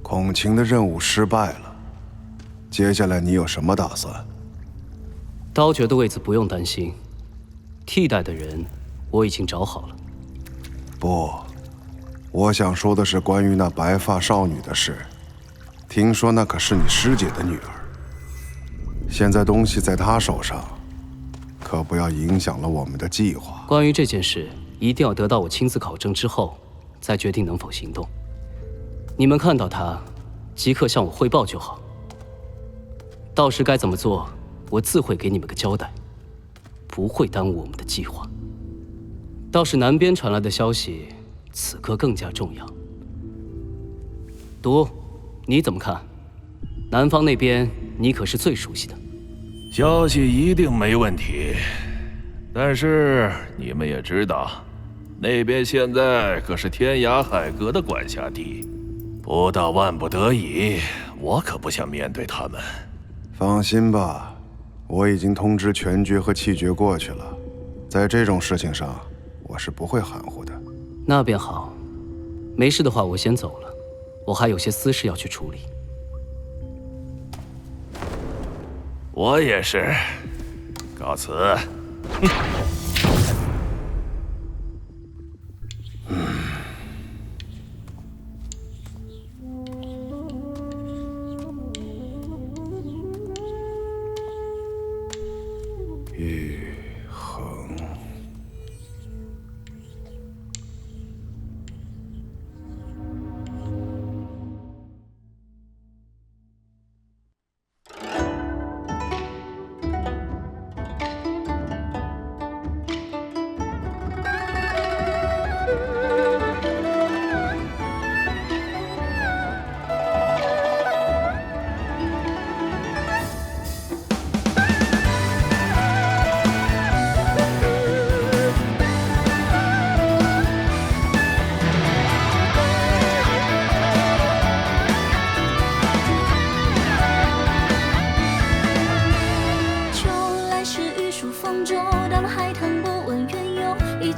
孔晴的任务失败了，接下来你有什么打算？刀诀的位子不用担心，替代的人我已经找好了。不，我想说的是关于那白发少女的事。听说那可是你师姐的女儿，现在东西在她手上，可不要影响了我们的计划。关于这件事，一定要得到我亲自考证之后，再决定能否行动。你们看到她，即刻向我汇报就好。到时该怎么做，我自会给你们个交代，不会耽误我们的计划。倒是南边传来的消息，此刻更加重要。毒，你怎么看？南方那边你可是最熟悉的。消息一定没问题，但是你们也知道，那边现在可是天涯海阁的管辖地，不到万不得已，我可不想面对他们。放心吧，我已经通知全局和气绝过去了，在这种事情上，我是不会含糊的。那便好，没事的话我先走了，我还有些私事要去处理。我也是，告辞。玉衡，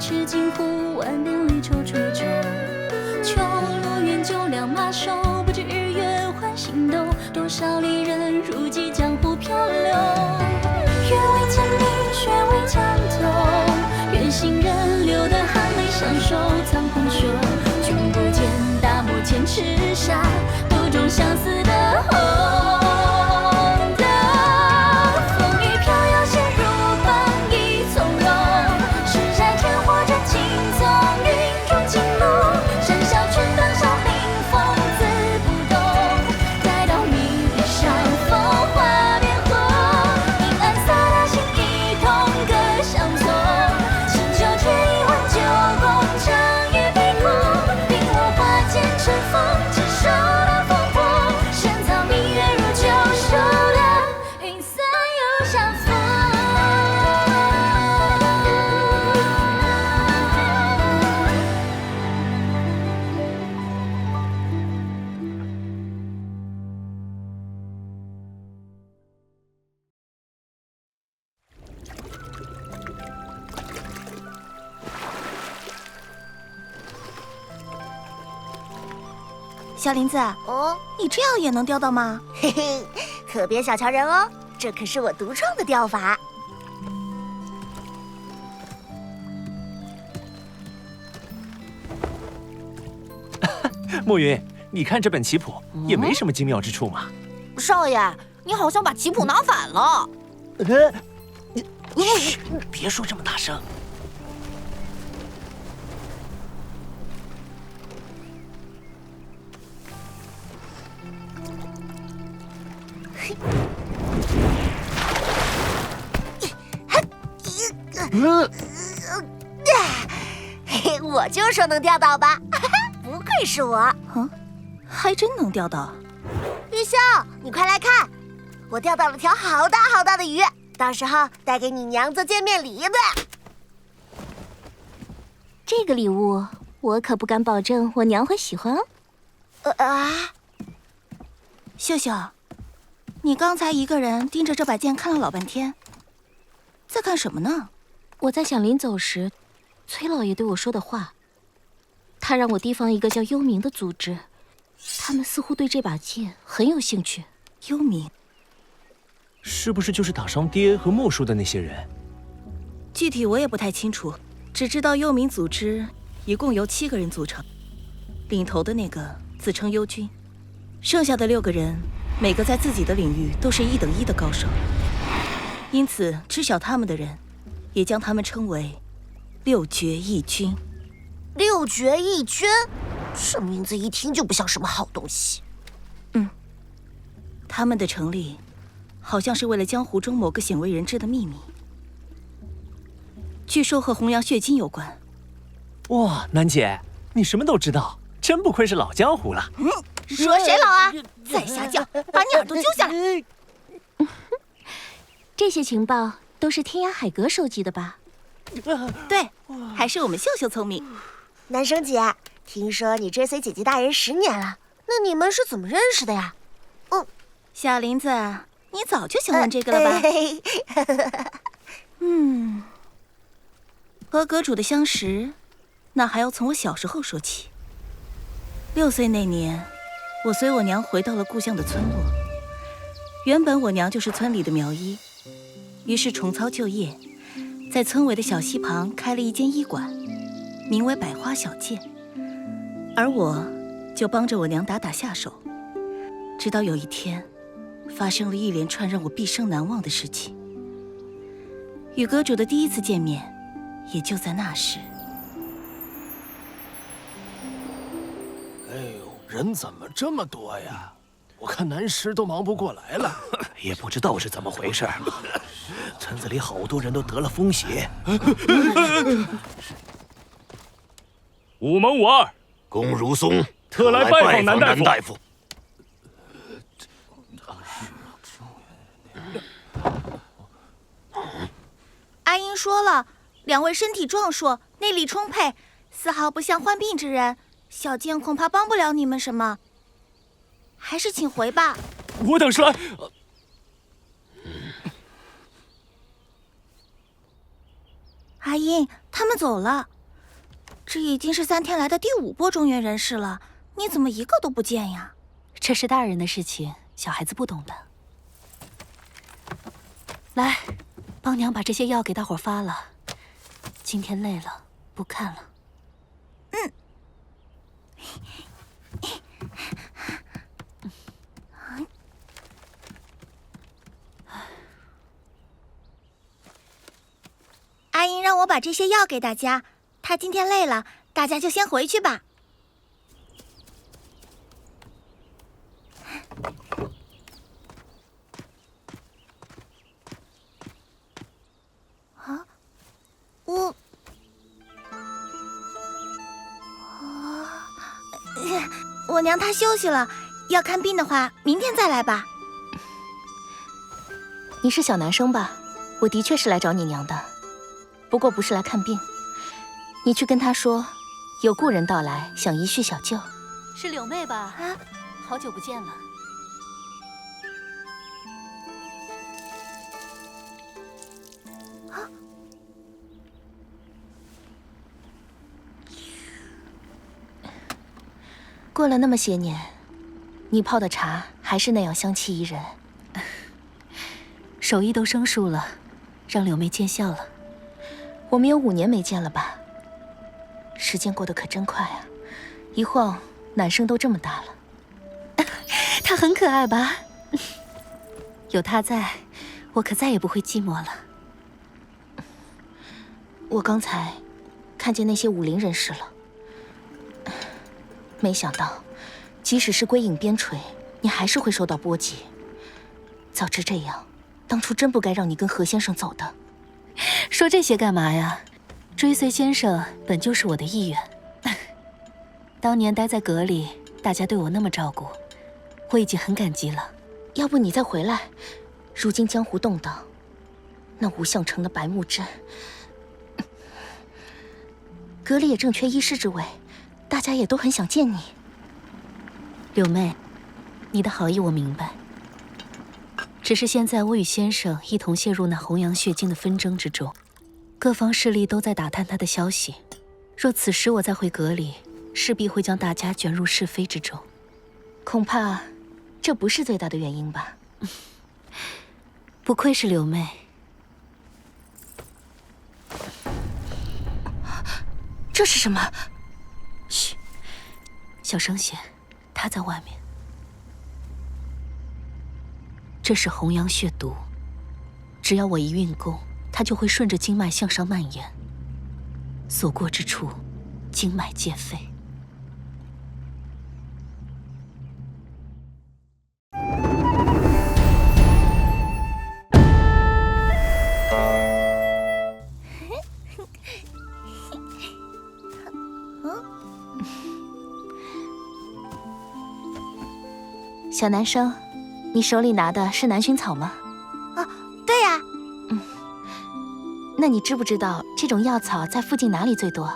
赤金湖万点离愁处愁，秋落远酒两马瘦，不知日月换星斗，多少离人如寄江湖漂流。月为千里，雪为墙头，愿行人流的含泪相守，苍空秀，君不见大漠千尺下，途中相思的红。小林子，你这样也能钓到吗？嘿嘿，可别小瞧人哦，这可是我独创的钓法。暮云，你看这本棋谱，也没什么精妙之处嘛。少爷，你好像把棋谱拿反了。嘘，别说这么大声。我就说能钓到吧，不愧是我。还真能钓到。玉秀，你快来看，我钓到了条好大好大的鱼，到时候带给你娘做见面礼。这个礼物我可不敢保证我娘会喜欢哦。秀秀，你刚才一个人盯着这把剑看了老半天，在看什么呢？我在想临走时崔老爷对我说的话，他让我提防一个叫幽冥的组织，他们似乎对这把剑很有兴趣。幽冥，是不是就是打伤爹和莫叔的那些人？具体我也不太清楚，只知道幽冥组织一共由7个人组成，领头的那个自称幽君，剩下的6个人每个在自己的领域都是1等1的高手，因此知晓他们的人也将他们称为6绝义军。6绝义军，这名字一听就不像什么好东西。他们的成立好像是为了江湖中某个鲜为人知的秘密，据说和弘扬血精有关。哇，楠姐，你什么都知道，真不愧是老江湖了。说谁老啊？再瞎叫，把你耳朵揪下来！这些情报都是天涯海阁收集的吧？对，还是我们秀秀聪明。男生姐，听说你追随姐姐大人10年了，那你们是怎么认识的呀？小林子，你早就喜欢这个了吧？和阁主的相识，那还要从我小时候说起。6岁那年，我随我娘回到了故乡的村落。原本我娘就是村里的苗医，于是重操旧业，在村尾的小溪旁开了一间医馆，名为百花小剑。而我就帮着我娘打下手，直到有一天，发生了一连串让我毕生难忘的事情。与阁主的第一次见面，也就在那时。哎呦，人怎么这么多呀？我看南师都忙不过来了。也不知道是怎么回事，村子里好多人都得了风邪。午门52，龚如松特来拜访南大夫。阿英说了，2位身体壮硕，内力充沛，丝毫不像患病之人。小剑恐怕帮不了你们什么，还是请回吧。我等是来……阿英，他们走了。这已经是3天来的第5波中原人士了，你怎么一个都不见呀？这是大人的事情，小孩子不懂的。来，帮娘把这些药给大伙发了。今天累了，不看了。阿英让我把这些药给大家，她今天累了，大家就先回去吧。啊，我娘她休息了，要看病的话，明天再来吧。你是小男生吧？我的确是来找你娘的，不过不是来看病。你去跟她说，有故人到来，想一叙小旧。是柳妹吧？啊，好久不见了。过了那么些年，你泡的茶还是那样香气宜人，手艺都生疏了，让柳妹见笑了。我们有5年没见了吧？时间过得可真快啊，一晃男生都这么大了。他很可爱吧？有他在，我可再也不会寂寞了。我刚才看见那些武林人士了。没想到，即使是归隐边陲，你还是会受到波及。早知这样，当初真不该让你跟何先生走的。说这些干嘛呀？追随先生本就是我的意愿。当年待在阁里，大家对我那么照顾，我已经很感激了。要不你再回来？如今江湖动荡，那吴相成的白木针，阁里也正缺医师之位。大家也都很想见你，柳妹，你的好意我明白。只是现在我与先生一同陷入那弘扬血精的纷争之中，各方势力都在打探他的消息。若此时我再回阁里，势必会将大家卷入是非之中。恐怕这不是最大的原因吧。不愧是柳妹。这是什么？嘘，小声些，他在外面。这是红阳血毒，只要我一运功，它就会顺着经脉向上蔓延，所过之处，经脉皆废。小男生，你手里拿的是南薰草吗？啊，对呀。那你知不知道这种药草在附近哪里最多？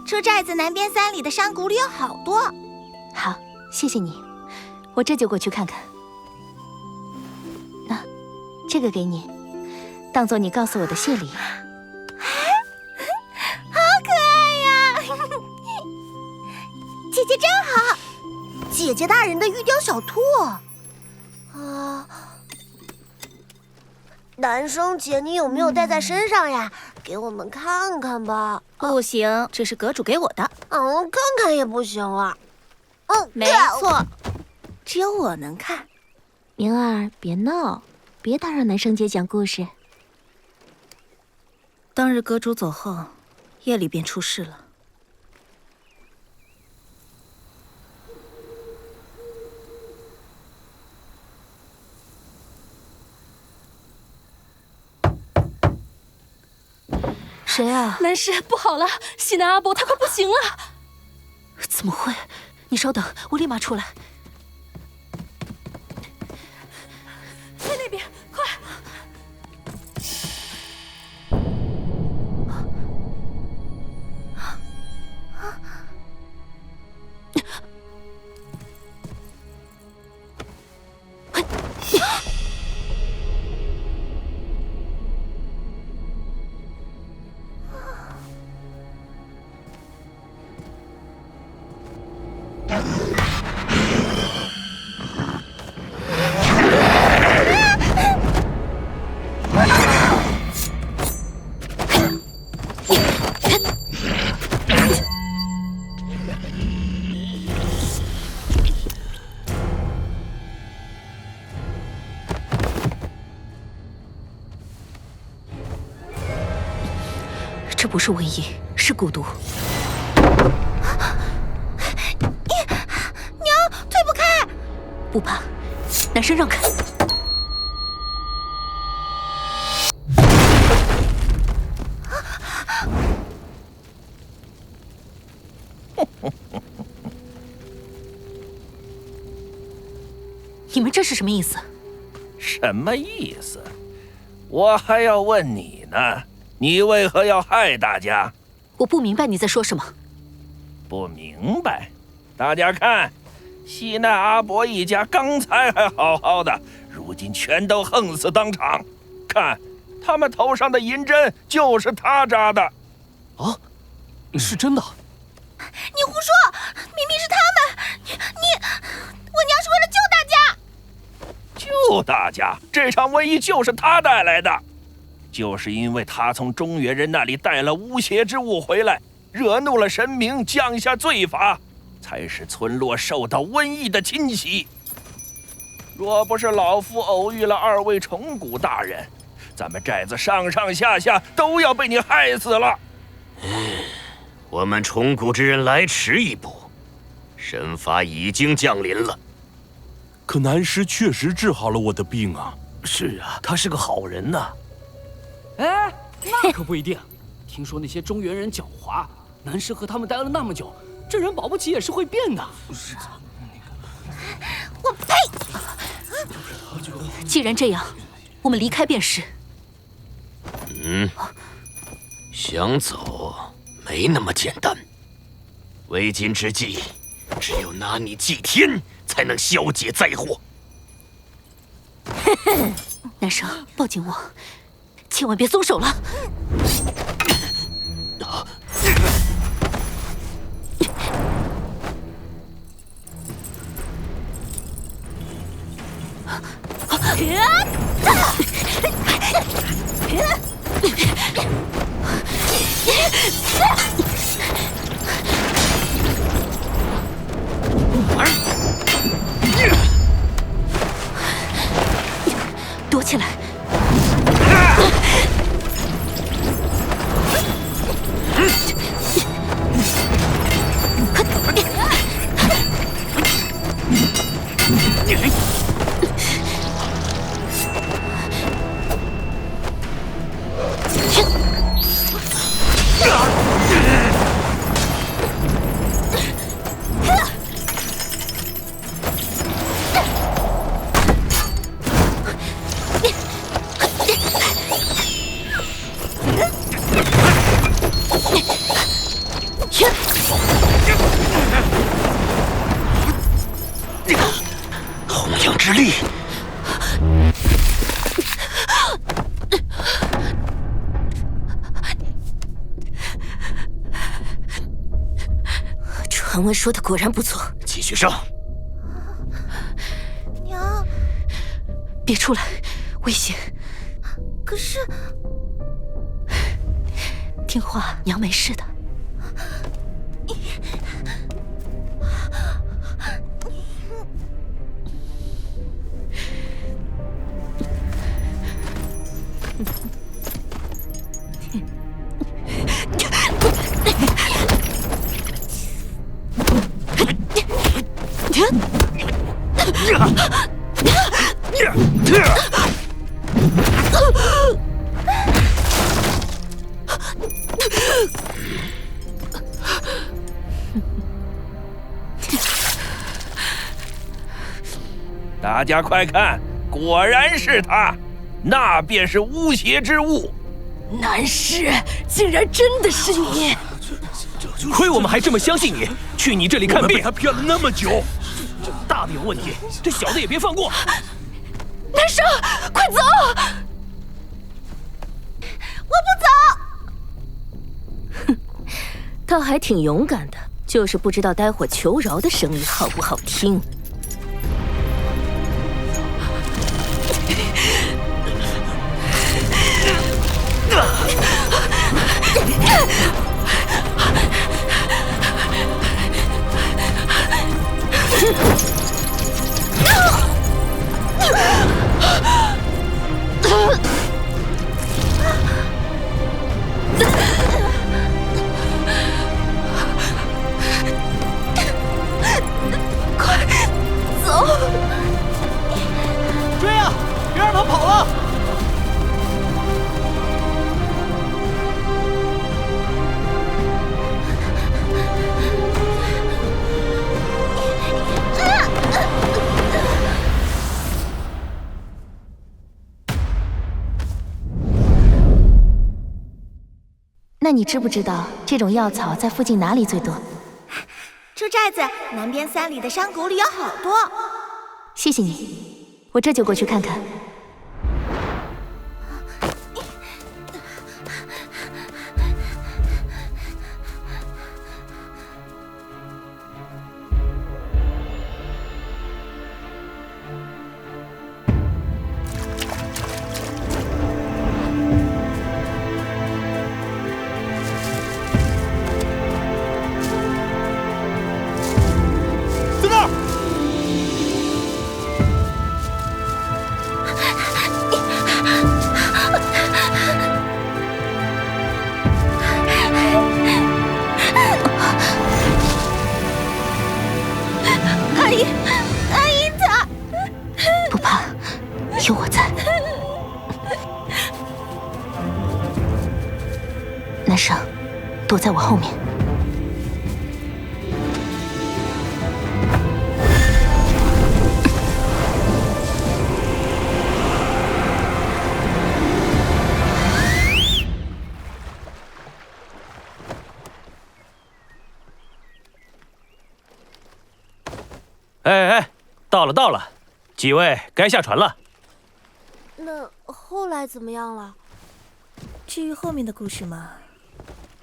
出寨子南边3里的山谷里有好多。好，谢谢你，我这就过去看看。那，这个给你，当做你告诉我的谢礼。好可爱呀！姐姐真好。姐姐大人的玉雕小兔，男生姐，你有没有带在身上呀？给我们看看吧。不行，这是阁主给我的。看看也不行啊。没错，只有我能看。明儿，别闹，别打扰男生姐讲故事。当日阁主走后，夜里便出事了。谁啊？南师，不好了，西南阿伯他快不行了！怎么会？你稍等，我立马出来。在那边，快！这不是瘟疫，是蛊毒。娘，推不开！不怕，男生让开。你们这是什么意思？什么意思？我还要问你呢。你为何要害大家？我不明白你在说什么。不明白？大家看，西奈阿伯一家刚才还好好的，如今全都横死当场。看，他们头上的银针就是他扎的。啊，是真的？你胡说！明明是他们！我娘是为了救大家。救大家？这场瘟疫就是他带来的。就是因为他从中原人那里带了巫邪之物回来，惹怒了神明，降下罪罚，才使村落受到瘟疫的侵袭。若不是老夫偶遇了2位虫谷大人，咱们寨子上上下下都要被你害死了。我们虫谷之人来迟一步，神罚已经降临了。可南师确实治好了我的病啊！是啊，他是个好人呐。哎，那可不一定。听说那些中原人狡猾，南师和他们待了那么久，这人保不齐也是会变的。我呸！既然这样，我们离开便是。想走没那么简单。为今之计，只有拿你祭天，才能消解灾祸。男生，抱紧我，千万别松手了。之力。传闻说的果然不错，继续上。娘，别出来，危险。可是，听话，娘没事的。大家快看，果然是他，那便是巫邪之物。南师，竟然真的是你！亏我们还这么相信你，去你这里看病，被他骗了那么久，这大的有问题，这小的也别放过。南生，快走！我不走。哼，倒还挺勇敢的，就是不知道待会求饶的声音好不好听。快走！追啊！别让他跑了！那你知不知道这种药草在附近哪里最多？这寨子南边3里的山谷里有好多。谢谢你，我这就过去看看。阿姨她不怕，有我在。南生，躲在我后面。哎，到了，几位该下船了。那后来怎么样了？至于后面的故事嘛，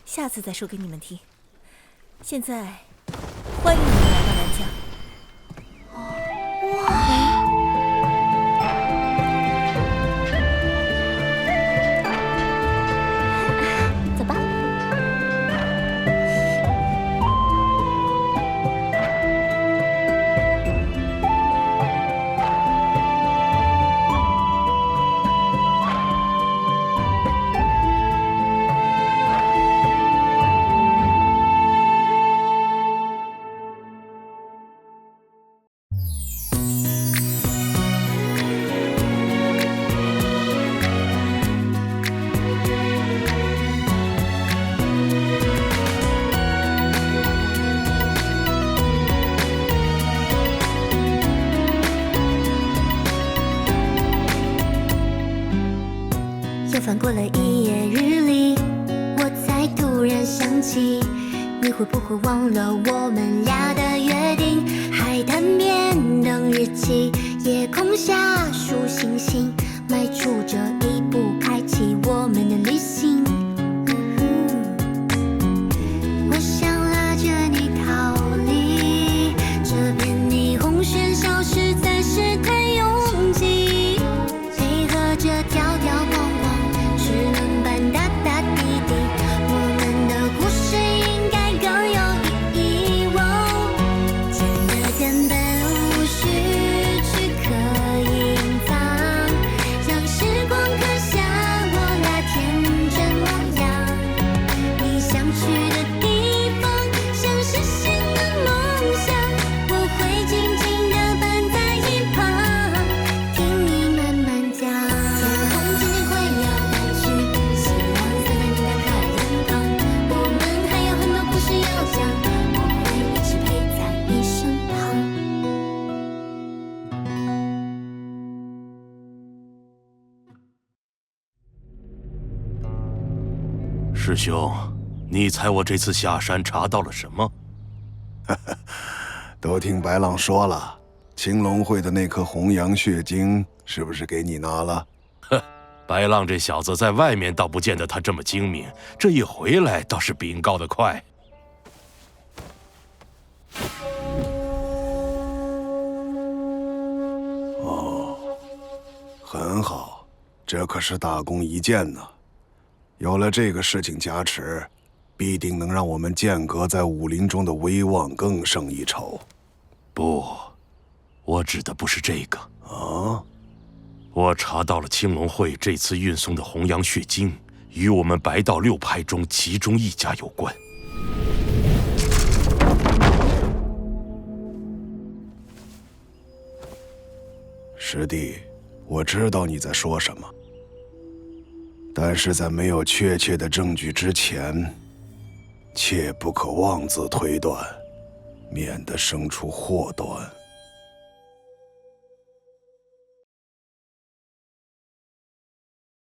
下次再说给你们听。现在，欢迎你们来到南疆。走吧。又翻过了一页日历，我才突然想起你会不会忘了我们俩的约定？海滩边等日期，夜空下数星星，迈出这一步，开启我们的旅行。我想拉着你逃离这片霓虹喧嚣，实在是太拥挤，配合着条条框框，齿轮般哒哒滴滴，我们的故事应该更有意义。甜的根本无需去刻意隐藏，让时光刻下我俩天真模样。你想去的地方，想实现的梦想，我会静静地伴在一旁，听你慢慢讲。天空渐渐快要淡去，希望洒在你的海岸旁，我们还有很多故事要讲，我会一直陪在你身旁。师兄，你猜我这次下山查到了什么？都听白浪说了，青龙会的那颗红阳血晶是不是给你拿了？哼，白浪这小子在外面倒不见得他这么精明，这一回来倒是禀告得快。哦，很好，这可是大功一件呢。有了这个事情加持，必定能让我们剑阁在武林中的威望更胜一筹。不，我指的不是这个啊！我查到了青龙会这次运送的红阳血晶，与我们白道六派中其中一家有关。师弟，我知道你在说什么，但是在没有确切的证据之前，切不可妄自推断，免得生出祸端。